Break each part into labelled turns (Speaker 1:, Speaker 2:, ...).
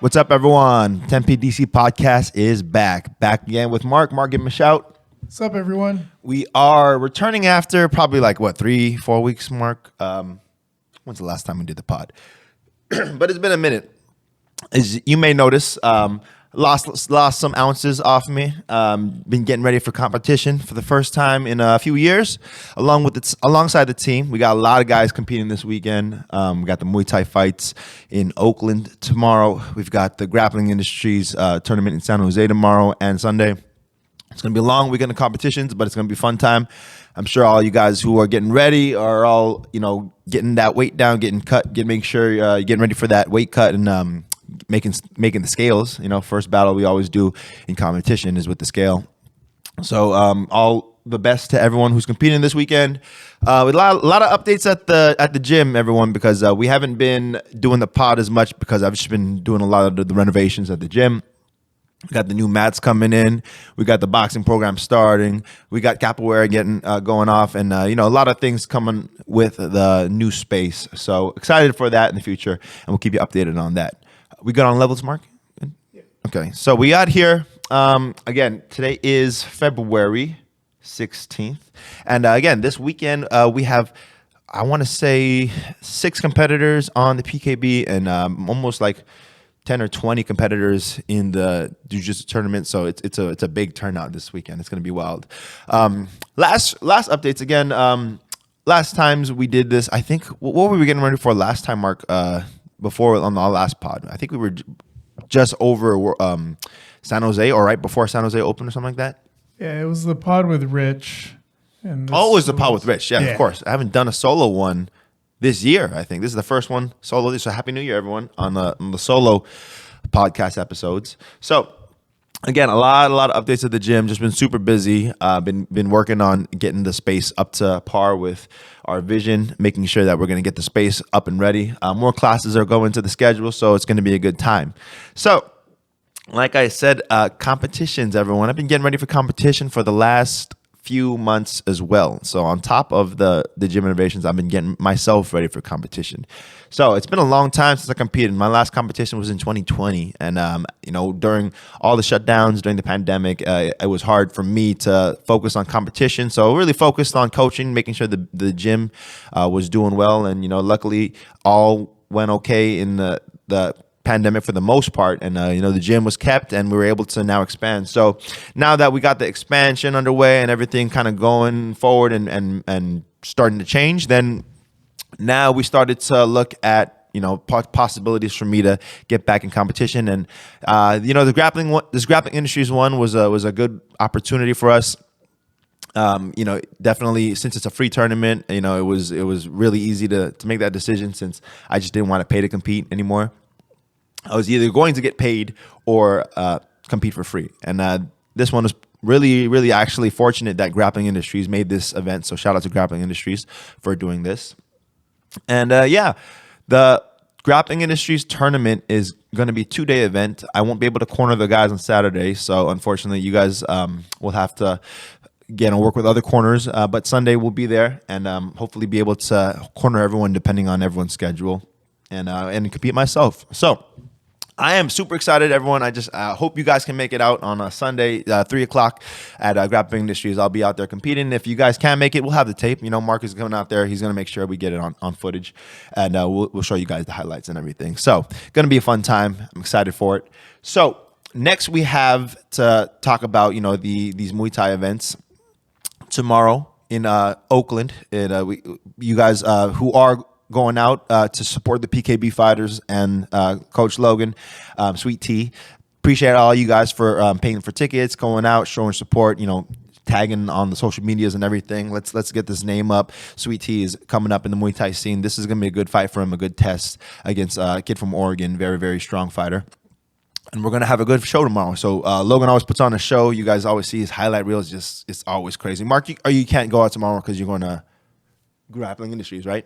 Speaker 1: What's up, everyone? 10PDC Podcast is back. Back again with Mark. Mark, give him a shout.
Speaker 2: What's up, everyone?
Speaker 1: We are returning after probably 3-4 weeks, Mark. When's the last time we did the pod? But it's been a minute. As you may notice, lost some ounces off me. Been getting ready for competition for the first time in a few years, alongside the team. We got a lot of guys competing this weekend. We got the Muay Thai fights in Oakland tomorrow. We've got the Grappling Industries tournament in San Jose tomorrow and Sunday. It's going to be a long weekend of competitions, but it's going to be a fun time. I'm sure all you guys who are getting ready are all, getting that weight down, making sure you're getting ready for that weight cut and making the scales. First battle we always do in competition is with the scale. So all the best to everyone who's competing this weekend. With a lot of updates at the gym, everyone, because we haven't been doing the pod as much because I've just been doing a lot of the renovations at the gym. We got the new mats coming in. We got the boxing program starting. We got capoeira getting going off, and a lot of things coming with the new space. So excited for that in the future, and we'll keep you updated on that. We good on levels, Mark?
Speaker 2: Yeah.
Speaker 1: Okay, so we out here again. Today is February 16th, and again this weekend we have, I want to say, 6 competitors on the PKB, and almost 10 or 20 competitors in the jiu-jitsu tournament, so it's a big turnout this weekend. It's going to be wild. Last updates again. Last times we did this, I think. What were we getting ready for last time, Mark? Before on our last pod, I think we were just over San Jose, or right before San Jose opened, or something like that.
Speaker 2: Yeah, it was the pod with Rich. And
Speaker 1: it was the pod with Rich. Yeah, of course. I haven't done a solo one this year. I think this is the first one solo. So Happy New Year, everyone, on the solo podcast episodes. So again, a lot of updates at the gym. Just been super busy. Been working on getting the space up to par with our vision, making sure that we're going to get the space up and ready. More classes are going to the schedule, so it's going to be a good time. So like I said, competitions, everyone. I've been getting ready for competition for the last few months as well. So on top of the gym renovations, I've been getting myself ready for competition. So it's been a long time since I competed. My last competition was in 2020, and during all the shutdowns during the pandemic, it was hard for me to focus on competition. So I really focused on coaching, making sure the gym was doing well, and luckily all went okay in the pandemic for the most part, and the gym was kept, and we were able to now expand. So now that we got the expansion underway and everything kind of going forward and starting to change, then now we started to look at possibilities for me to get back in competition. And the grappling industries one was a good opportunity for us. Definitely, since it's a free tournament, it was really easy to make that decision, since I just didn't want to pay to compete anymore. I was either going to get paid or compete for free. And this one was really, really actually fortunate that Grappling Industries made this event. So shout out to Grappling Industries for doing this. And the Grappling Industries tournament is going to be a 2-day event. I won't be able to corner the guys on Saturday. So unfortunately, you guys will have to work with other corners. But Sunday we'll be there, and hopefully be able to corner everyone depending on everyone's schedule, and compete myself. So I am super excited, everyone. I just hope you guys can make it out on a Sunday, 3 o'clock at Grappling Industries. I'll be out there competing. If you guys can't make it, we'll have the tape. Mark is coming out there. He's going to make sure we get it on footage, and we'll show you guys the highlights and everything. So going to be a fun time. I'm excited for it. So next we have to talk about, these Muay Thai events tomorrow in Oakland. You guys who are going out to support the PKB fighters and Coach Logan, Sweet Tea. Appreciate all you guys for paying for tickets, going out, showing support, tagging on the social medias and everything. Let's get this name up. Sweet Tea is coming up in the Muay Thai scene. This is going to be a good fight for him, a good test against a kid from Oregon, very, very strong fighter. And we're going to have a good show tomorrow. So Logan always puts on a show. You guys always see his highlight reels. It's always crazy. Mark, you can't go out tomorrow because you're going to Grappling Industries, right?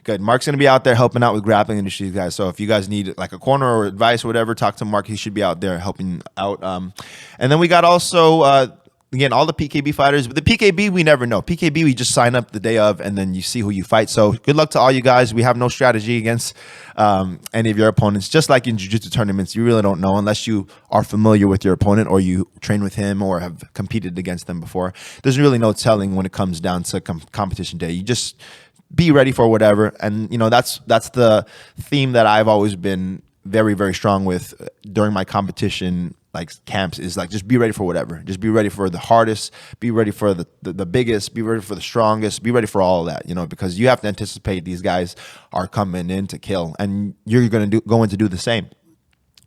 Speaker 1: Good. Mark's going to be out there helping out with Grappling Industries, guys. So if you guys need a corner or advice or whatever, talk to Mark. He should be out there helping out. And then we got also again, all the PKB fighters, but the PKB, we never know. PKB, we just sign up the day of, and then you see who you fight. So good luck to all you guys. We have no strategy against any of your opponents. Just like in jiu-jitsu tournaments, you really don't know unless you are familiar with your opponent or you train with him or have competed against them before. There's really no telling when it comes down to competition day. You just be ready for whatever. And, that's the theme that I've always been very, very strong with during my competition camps is just be ready for whatever. Just be ready for the hardest, be ready for the biggest, be ready for the strongest, be ready for all of that, because you have to anticipate these guys are coming in to kill and you're going to do the same.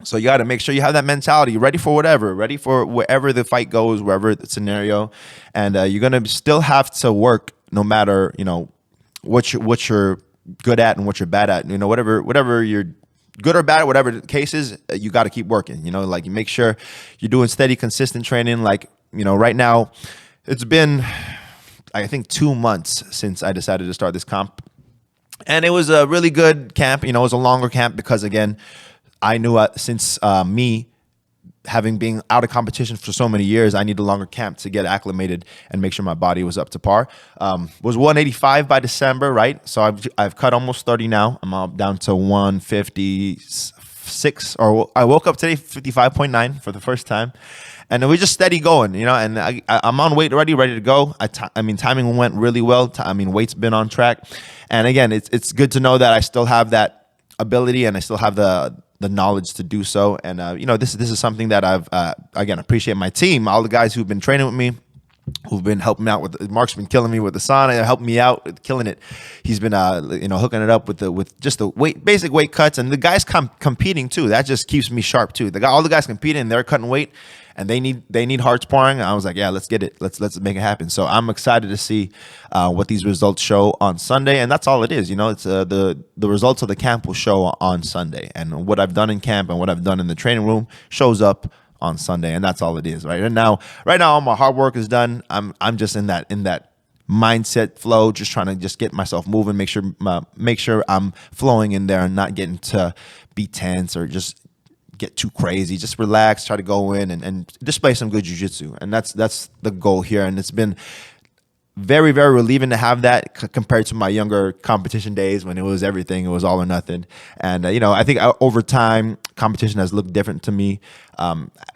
Speaker 1: So you got to make sure you have that mentality, ready for whatever, ready for wherever the fight goes, wherever the scenario, and you're going to still have to work no matter, what you're good at and what you're bad at, whatever you're good or bad, whatever the case is, you got to keep working, you make sure you're doing steady, consistent training. Right now, it's been, I think, 2 months since I decided to start this camp. And it was a really good camp. It was a longer camp because, again, I knew since me having been out of competition for so many years, I need a longer camp to get acclimated and make sure my body was up to par. Was 185 by December, right? So I've cut almost 30 now. I'm down to 156, or I woke up today 55.9 for the first time. And then we just steady going, and I'm on weight already, ready to go. Timing went really well. Weight's been on track. And again, it's good to know that I still have that ability and I still have the knowledge to do so. And, this is something that I've, again, appreciate my team, all the guys who've been training with me, who've been helping me out with. Mark's been killing me with the sauna, helping me out, killing it. He's been, hooking it up with just the basic weight cuts, and the guys competing too. That just keeps me sharp too. All the guys competing, they're cutting weight, and they need hearts pouring. I was like, yeah, let's get it. Let's make it happen. So I'm excited to see what these results show on Sunday, and that's all it is. It's the results of the camp will show on Sunday, and what I've done in camp and what I've done in the training room shows up on Sunday, and that's all it is, right? And right now, all my hard work is done. I'm just in that mindset flow, just trying to just get myself moving, make sure I'm flowing in there and not getting to be tense or just get too crazy. Just relax, try to go in and display some good jiu-jitsu, and that's the goal here. And it's been very, very relieving to have that compared to my younger competition days when it was everything. It was all or nothing. And, I think over time, competition has looked different to me.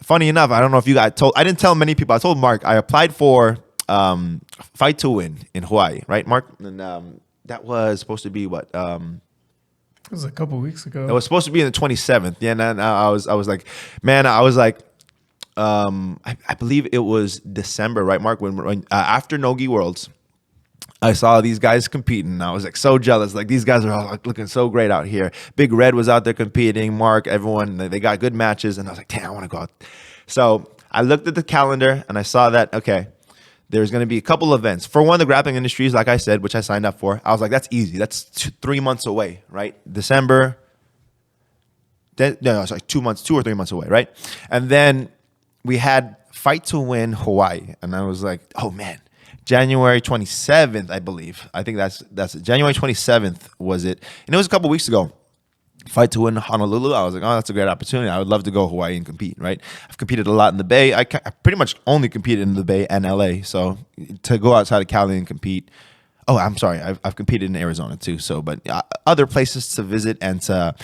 Speaker 1: Funny enough, I don't know if you guys I didn't tell many people. I told Mark I applied for Fight to Win in Hawaii, right, Mark? And that was supposed to be what?
Speaker 2: It was a couple weeks ago.
Speaker 1: It was supposed to be in the 27th. Yeah, and I was like, man, I believe it was December, right, Mark? When after Nogi Worlds, I saw these guys competing. And I was so jealous. These guys are all looking so great out here. Big Red was out there competing. Mark, everyone, they got good matches. And I was like, damn, I want to go out. So I looked at the calendar and I saw that, okay, there's going to be a couple events. For one, the Grappling Industries, like I said, which I signed up for. I was like, that's easy. That's 3 months away, right? December. No, it's 2 months, 2 or 3 months away, right? And then we had Fight to Win Hawaii. And I was like, oh, man. January 27th, I believe. I think that's it. January 27th was it. And it was a couple weeks ago. Fight to Win Honolulu. I was like, oh, that's a great opportunity. I would love to go to Hawaii and compete, right? I've competed a lot in the Bay. I pretty much only competed in the Bay and LA. So to go outside of Cali and compete. Oh, I'm sorry. I've competed in Arizona too. So, but other places to visit and to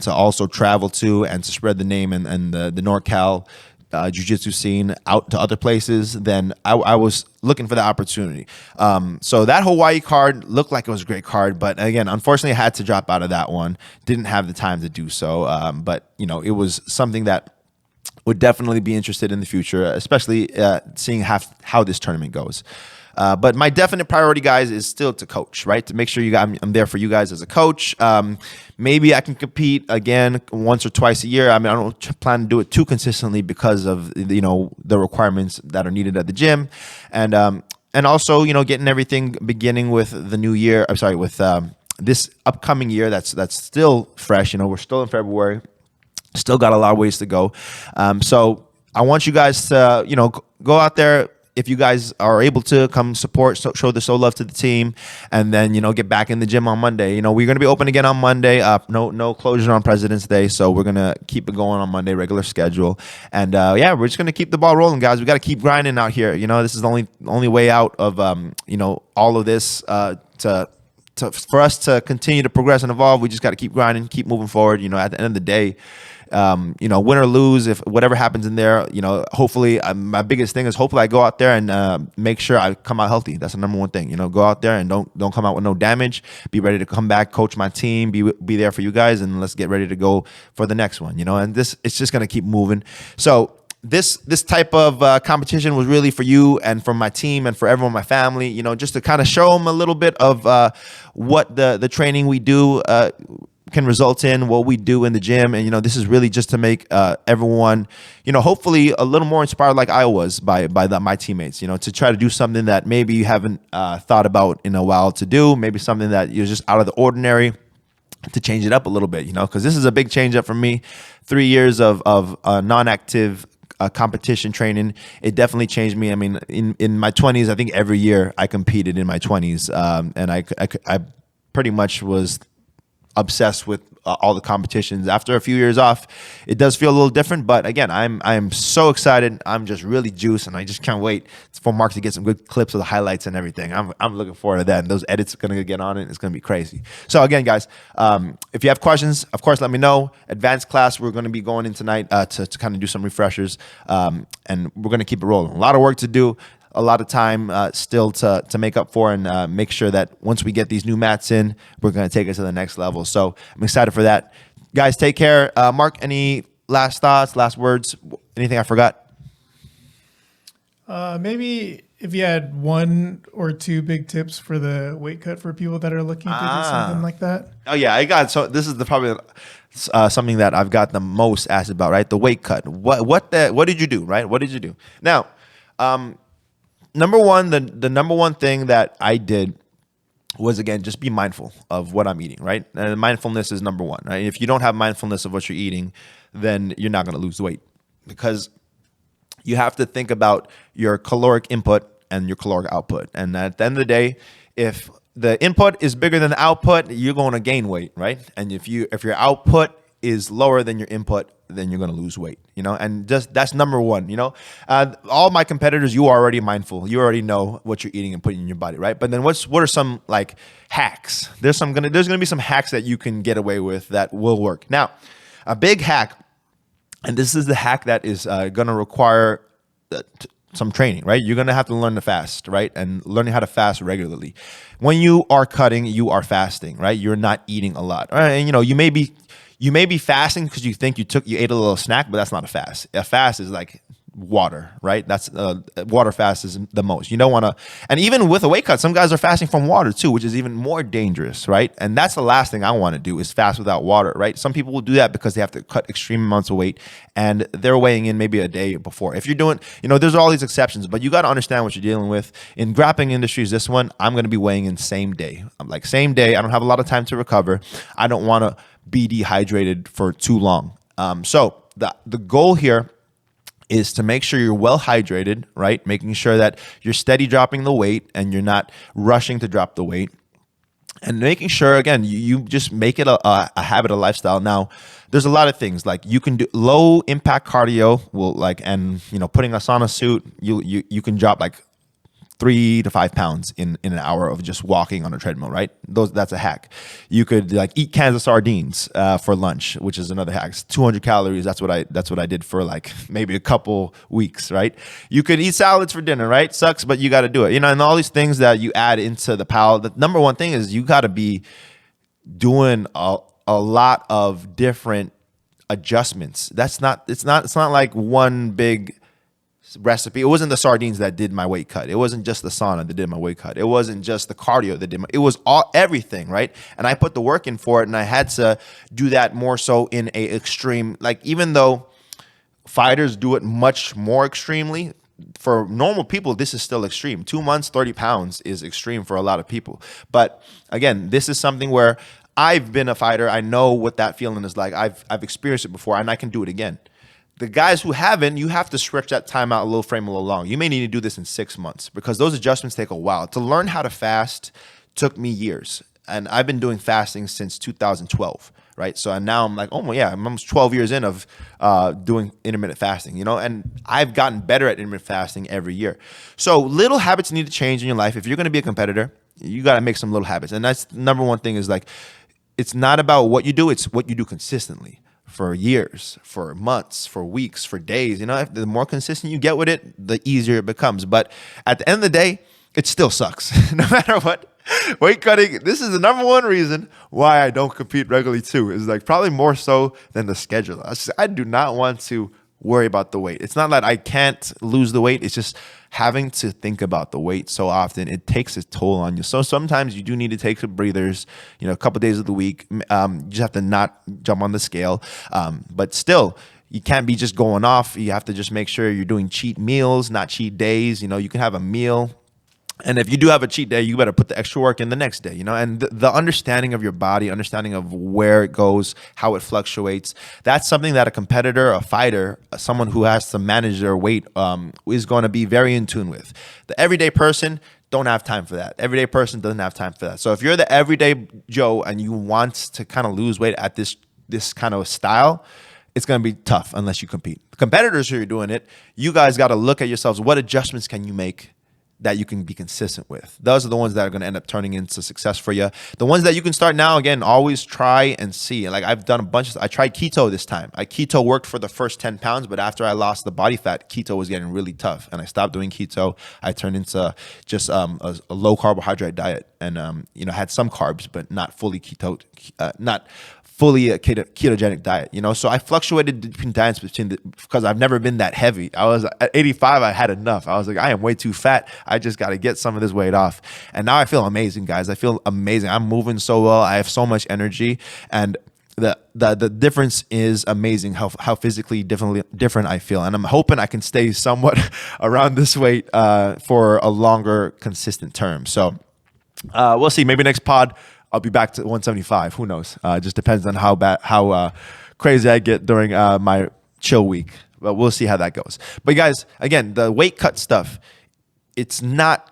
Speaker 1: also travel to and to spread the name and the NorCal jiu-jitsu scene out to other places, then I was looking for the opportunity. So that Hawaii card looked like it was a great card, but again, unfortunately, I had to drop out of that one. Didn't have the time to do so, but it was something that would definitely be interested in the future, especially seeing how this tournament goes. But my definite priority, guys, is still to coach, right? To make sure I'm there for you guys as a coach. Maybe I can compete again once or twice a year. I don't plan to do it too consistently because of the requirements that are needed at the gym, and also getting everything beginning with the new year. I'm sorry, with this upcoming year that's still fresh. We're still in February, still got a lot of ways to go. So I want you guys to go out there. if you guys are able to come support, show the love to the team, and then get back in the gym on Monday. We're going to be open again on Monday. No closure on President's Day, so we're going to keep it going on Monday, regular schedule. And yeah, we're just going to keep the ball rolling, guys. We got to keep grinding out here. This is the only way out of all of this for us to continue to progress and evolve. We just got to keep grinding, keep moving forward. At the end of the day, win or lose, if whatever happens in there, hopefully, my biggest thing is hopefully I go out there and make sure I come out healthy. That's the number one thing. Go out there and don't come out with no damage. Be ready to come back, coach my team, be there for you guys, and let's get ready to go for the next one. And it's just gonna keep moving. So this type of competition was really for you and for my team and for everyone, my family, just to kind of show them a little bit of what the training we do can result in, what we do in the gym. And this is really just to make everyone hopefully a little more inspired, like I was by my teammates, to try to do something that maybe you haven't thought about in a while to do, maybe something that you're just out of the ordinary, to change it up a little bit, because this is a big change up for me. 3 years of non-active competition training, it definitely changed me. I mean, in my 20s, I think every year I competed in my 20s, and I pretty much was obsessed with all the competitions. After a few years off, it does feel a little different, but again, I'm so excited. I'm just really juiced, and I just can't wait for Mark to get some good clips of the highlights and everything. I'm looking forward to that, and those edits are gonna get on it. It's gonna be crazy. So again, guys, if you have questions, of course, let me know. Advanced class, we're gonna be going in tonight to kind of do some refreshers, and we're gonna keep it rolling. A lot of work to do, a lot of time still to make up for, and make sure that once we get these new mats in, we're going to take it to the next level. So I'm excited for that. Guys, take care. Mark, any last thoughts, last words, anything I forgot?
Speaker 2: Maybe if you had 1 or 2 big tips for the weight cut for people that are looking to do something like that.
Speaker 1: Oh yeah, so this is probably something that I've got the most asked about, right? The weight cut. What did you do, right? What did you do? Now, number one, the number one thing that I did was, again, just be mindful of what I'm eating, right? And mindfulness is number one, right? If you don't have mindfulness of what you're eating, then you're not going to lose weight, because you have to think about your caloric input and your caloric output. And at the end of the day, if the input is bigger than the output, you're going to gain weight, right? And if your output is lower than your input, then you're going to lose weight, and just that's number one. All my competitors, you are already mindful. You already know what you're eating and putting in your body, right? But then what are some like hacks? There's going to be some hacks that you can get away with that will work. Now, a big hack, and this is the hack that is going to require some training, right? You're going to have to learn to fast, right? And learning how to fast regularly. When you are cutting, you are fasting, right? You're not eating a lot. All right? And you may be fasting because you think you ate a little snack, but that's not a fast. A fast is like water, right? That's water fast is the most. You don't want to, and even with a weight cut, some guys are fasting from water too, which is even more dangerous, right? And that's the last thing I want to do, is fast without water, right? Some people will do that because they have to cut extreme amounts of weight, and they're weighing in maybe a day before. If you're doing, there's all these exceptions, but you got to understand what you're dealing with. In grappling industries, this one, I'm going to be weighing in same day. I'm like, same day. I don't have a lot of time to recover. I don't want to be dehydrated for too long. So the goal here is to make sure you're well hydrated, right? Making sure that you're steady dropping the weight and you're not rushing to drop the weight. And making sure, again, you just make it a habit, a lifestyle. Now, there's a lot of things, like you can do low impact cardio, and putting a sauna suit, you can drop like 3 to 5 pounds in an hour of just walking on a treadmill, right? That's a hack. You could eat cans of sardines for lunch, which is another hack. It's 200 calories. That's what I did for maybe a couple weeks, right? You could eat salads for dinner, right? Sucks, but you got to do it. And all these things that you add into the pal. The number one thing is you got to be doing a lot of different adjustments. It's not like one big recipe. It wasn't the sardines that did my weight cut. It wasn't just the sauna that did my weight cut. It wasn't just the cardio that did it was everything, right? And I put the work in for it, and I had to do that more so in a extreme, even though fighters do it much more extremely, for normal people, this is still extreme. 2 months, 30 pounds is extreme for a lot of people. But again, this is something where I've been a fighter. I know what that feeling is like. I've experienced it before, and I can do it again. The guys who haven't, you have to stretch that time out a little frame a little long. You may need to do this in 6 months because those adjustments take a while. To learn how to fast took me years. And I've been doing fasting since 2012, right? So and now I'm like, oh yeah, I'm almost 12 years in of doing intermittent fasting, you know, and I've gotten better at intermittent fasting every year. So little habits need to change in your life. If you're going to be a competitor, you got to make some little habits. And that's the number one thing is like, it's not about what you do, it's what you do consistently. For years, for months, for weeks, for days. You know, the more consistent you get with it, the easier it becomes. But at the end of the day, it still sucks. No matter what. Weight cutting, this is the number one reason why I don't compete regularly too. Is like probably more so than the schedule. I do not want to worry about the weight. It's not that I can't lose the weight. It's just having to think about the weight so often, it takes a toll on you. So sometimes you do need to take some breathers, you know, a couple of days of the week. You just have to not jump on the scale. But still, you can't be just going off. You have to just make sure you're doing cheat meals, not cheat days. You know, you can have a meal. And if you do have a cheat day, you better put the extra work in the next day, you know, and the understanding of your body, understanding of where it goes, how it fluctuates. That's something that a competitor, a fighter, someone who has to manage their weight is going to be very in tune with. The everyday person don't have time for that. Everyday person doesn't have time for that. So if you're the everyday Joe and you want to kind of lose weight at this kind of style, it's going to be tough unless you compete. Competitors who are doing it, you guys got to look at yourselves. What adjustments can you make that you can be consistent with? Those are the ones that are going to end up turning into success for you. The ones that you can start now, again, always try and see. Like I've done a bunch of, I tried keto this time. Keto worked for the first 10 pounds, but after I lost the body fat, keto was getting really tough. And I stopped doing keto. I turned into just a low carbohydrate diet and, you know, had some carbs, but not fully not fully a ketogenic diet, you know? So I fluctuated between diets because I've never been that heavy. I was at 85, I had enough. I was like, I am way too fat. I just got to get some of this weight off. And now I feel amazing, guys. I feel amazing. I'm moving so well. I have so much energy. And the difference is amazing how physically different I feel. And I'm hoping I can stay somewhat around this weight for a longer, consistent term. So we'll see. Maybe next pod, I'll be back to 175. Who knows? It just depends on how crazy I get during my chill week. But we'll see how that goes. But guys, again, the weight cut stuff, it's not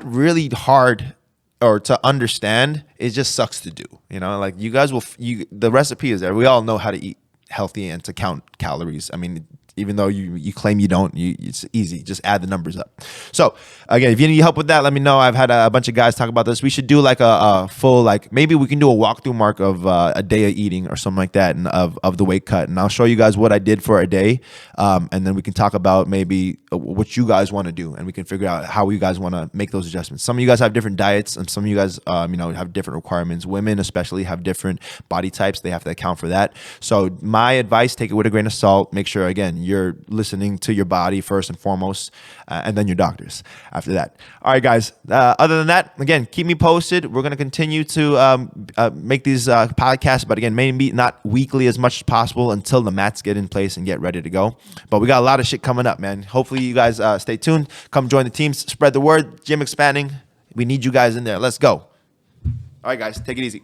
Speaker 1: really hard or to understand. It just sucks to do. You know, like you guys the recipe is there. We all know how to eat healthy and to count calories. I mean, even though you claim you don't, it's easy. Just add the numbers up. So again, if you need help with that, let me know. I've had a bunch of guys talk about this. We should do like a full, like maybe we can do a walkthrough mark of a day of eating or something like that, and of the weight cut. And I'll show you guys what I did for a day, and then we can talk about maybe what you guys want to do, and we can figure out how you guys want to make those adjustments. Some of you guys have different diets, and some of you guys, have different requirements. Women especially have different body types. They have to account for that. So my advice: take it with a grain of salt. Make sure again you're listening to your body first and foremost, and then your doctors after that. All right, guys. Other than that, again, keep me posted. We're going to continue to make these podcasts, but again, maybe not weekly as much as possible until the mats get in place and get ready to go. But we got a lot of shit coming up, man. Hopefully you guys stay tuned. Come join the teams. Spread the word. Gym expanding. We need you guys in there. Let's go. All right, guys. Take it easy.